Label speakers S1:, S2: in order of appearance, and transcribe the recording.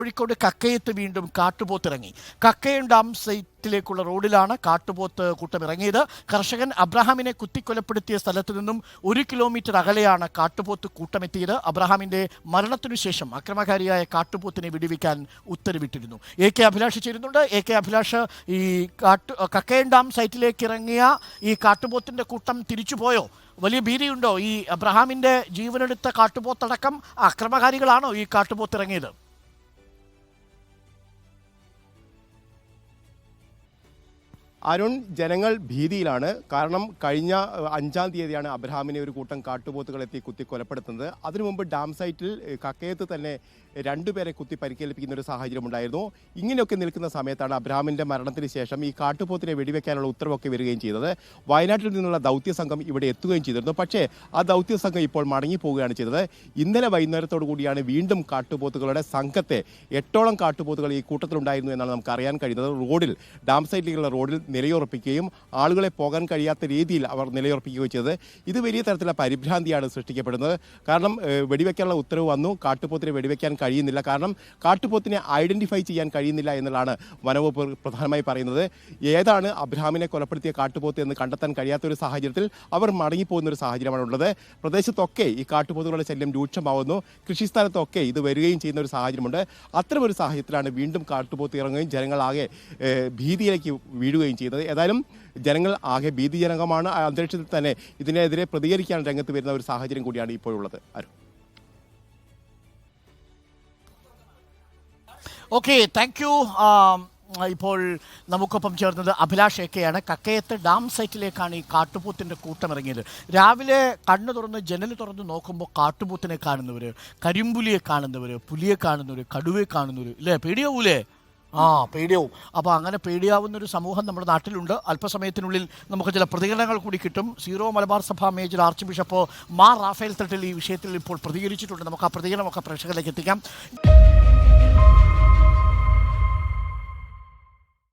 S1: കോഴിക്കോട് കക്കയത്ത് വീണ്ടും കാട്ടുപോത്തിറങ്ങി. കക്കയം ഡാം സൈറ്റിലേക്കുള്ള റോഡിലാണ് കാട്ടുപോത്ത് കൂട്ടം ഇറങ്ങിയത്. കർഷകൻ അബ്രഹാമിനെ കുത്തിക്കൊലപ്പെടുത്തിയ സ്ഥലത്തു നിന്നും 1 കിലോമീറ്റർ അകലെയാണ് കാട്ടുപോത്ത് കൂട്ടമെത്തിയത്. അബ്രഹാമിന്റെ മരണത്തിനു ശേഷം അക്രമകാരിയായ കാട്ടുപോത്തിനെ വെടിവെക്കാൻ ഉത്തരവിട്ടിരുന്നു. AK അഭിലാഷ് ചേരുന്നുണ്ട്. AK അഭിലാഷ്, ഈ കക്കയം ഡാം സൈറ്റിലേക്ക് ഇറങ്ങിയ ഈ കാട്ടുപോത്തിന്റെ കൂട്ടം തിരിച്ചുപോയോ? വലിയ ഭീതിയുണ്ടോ? ഈ അബ്രഹാമിന്റെ ജീവനെടുത്ത കാട്ടുപോത്തടക്കം അക്രമകാരികളാണോ ഈ കാട്ടുപോത്ത് ഇറങ്ങിയത്?
S2: അരുൺ, ജനങ്ങൾ ഭീതിയിലാണ്. കാരണം കഴിഞ്ഞ 5-ാം തീയതിയാണ് അബ്രഹാമിനെ ഒരു കൂട്ടം കാട്ടുപോത്തുകൾ എത്തി കുത്തി കൊലപ്പെടുത്തുന്നത്. അതിനു മുമ്പ് ഡാം സൈറ്റിൽ കക്കയത്ത് തന്നെ 2 പേരെ കുത്തി പരിക്കേൽപ്പിക്കുന്ന ഒരു സാഹചര്യം ഉണ്ടായിരുന്നു. ഇങ്ങനെയൊക്കെ നിൽക്കുന്ന സമയത്താണ് അബ്രഹാമിന്റെ മരണത്തിന് ശേഷം ഈ കാട്ടുപോത്തിനെ വെടിവെക്കാനുള്ള ഉത്തരവൊക്കെ വരികയും ചെയ്തത്. വയനാട്ടിൽ നിന്നുള്ള ദൗത്യ സംഘം ഇവിടെ എത്തുകയും ചെയ്തിരുന്നു. പക്ഷേ ആ ദൗത്യ സംഘം ഇപ്പോൾ മടങ്ങിപ്പോവുകയാണ് ചെയ്തത്. ഇന്നലെ വൈകുന്നേരത്തോടു കൂടിയാണ് വീണ്ടും കാട്ടുപോത്തുകളുടെ സംഘത്തെ 8ഓളം കാട്ടുപോത്തുകൾ ഈ കൂട്ടത്തിലുണ്ടായിരുന്നു എന്നാണ് നമുക്ക് അറിയാൻ കഴിയുന്നത്. റോഡിൽ, ഡാം സൈറ്റിലുള്ള റോഡിൽ നിലയുറപ്പിക്കുകയും ആളുകളെ പോകാൻ കഴിയാത്ത രീതിയിൽ അവർ നിലയുറപ്പിക്കുകയും ചെയ്തത്. ഇത് വലിയ തരത്തിലുള്ള പരിഭ്രാന്തിയാണ് സൃഷ്ടിക്കപ്പെടുന്നത്. കാരണം വെടിവെക്കാനുള്ള ഉത്തരവ് വന്നു, കാട്ടുപോത്തിനെ വെടിവെക്കാൻ കഴിയുന്നില്ല. കാരണം കാട്ടുപോത്തിനെ ഐഡന്റിഫൈ ചെയ്യാൻ കഴിയുന്നില്ല എന്നുള്ളതാണ് വനവകുപ്പ് പ്രധാനമായി പറയുന്നത്. ഏതാണ് അബ്രഹാമിനെ കൊലപ്പെടുത്തിയ കാട്ടുപോത്ത് എന്ന് കണ്ടെത്താൻ കഴിയാത്തൊരു സാഹചര്യത്തിൽ അവർ മടങ്ങിപ്പോകുന്ന ഒരു സാഹചര്യമാണ് ഉള്ളത്. പ്രദേശത്തൊക്കെ ഈ കാട്ടുപോത്തുകളുടെ ശല്യം രൂക്ഷമാവുന്നു. കൃഷിസ്ഥലത്തൊക്കെ ഇത് വരികയും ചെയ്യുന്ന ഒരു സാഹചര്യമുണ്ട്. അത്തരമൊരു സാഹചര്യത്തിലാണ് വീണ്ടും കാട്ടുപോത്ത് ഇറങ്ങുകയും ജനങ്ങളാകെ ഭീതിയിലേക്ക് വീഴുകയും ചെയ്യുന്നത്. ഏതായാലും ജനങ്ങൾ ആകെ ഭീതിജനകമാണ്. അന്തരീക്ഷത്തിൽ തന്നെ ഇതിനെതിരെ പ്രതികരിക്കാൻ രംഗത്ത് വരുന്ന ഒരു സാഹചര്യം കൂടിയാണ് ഇപ്പോഴുള്ളത്.
S1: Okay, thank you. ഇപ്പോൾ നമുക്കൊപ്പം ചേർന്നത് അഭിലാഷ് AK ആണ്. കക്കയത്ത് ഡാം സൈറ്റിലേക്കാണ് ഈ കാട്ടുപോത്തിൻ്റെ കൂട്ടം ഇറങ്ങിയത്. രാവിലെ കണ്ണു തുറന്ന് ജനൽ തുറന്ന് നോക്കുമ്പോൾ കാട്ടുപോത്തിനെ കാണുന്നവർ, കരിമ്പുലിയെ കാണുന്നവർ, പുലിയെ കാണുന്നവർ, കടുവയെ കാണുന്നവർ, ഇല്ലേ? പേടിയാവൂലേ? പേടിയാവും. അപ്പോൾ അങ്ങനെ പേടിയാവുന്നൊരു സമൂഹം നമ്മുടെ നാട്ടിലുണ്ട്. അല്പസമയത്തിനുള്ളിൽ നമുക്ക് ചില പ്രതികരണങ്ങൾ കൂടി കിട്ടും. സീറോ മലബാർ സഭ major archbishop Mar Raphael Thattil ഈ വിഷയത്തിൽ ഇപ്പോൾ പ്രതികരിച്ചിട്ടുണ്ട്. നമുക്ക് ആ പ്രതികരണമൊക്കെ പ്രേക്ഷകരിലേക്ക് എത്തിക്കാം.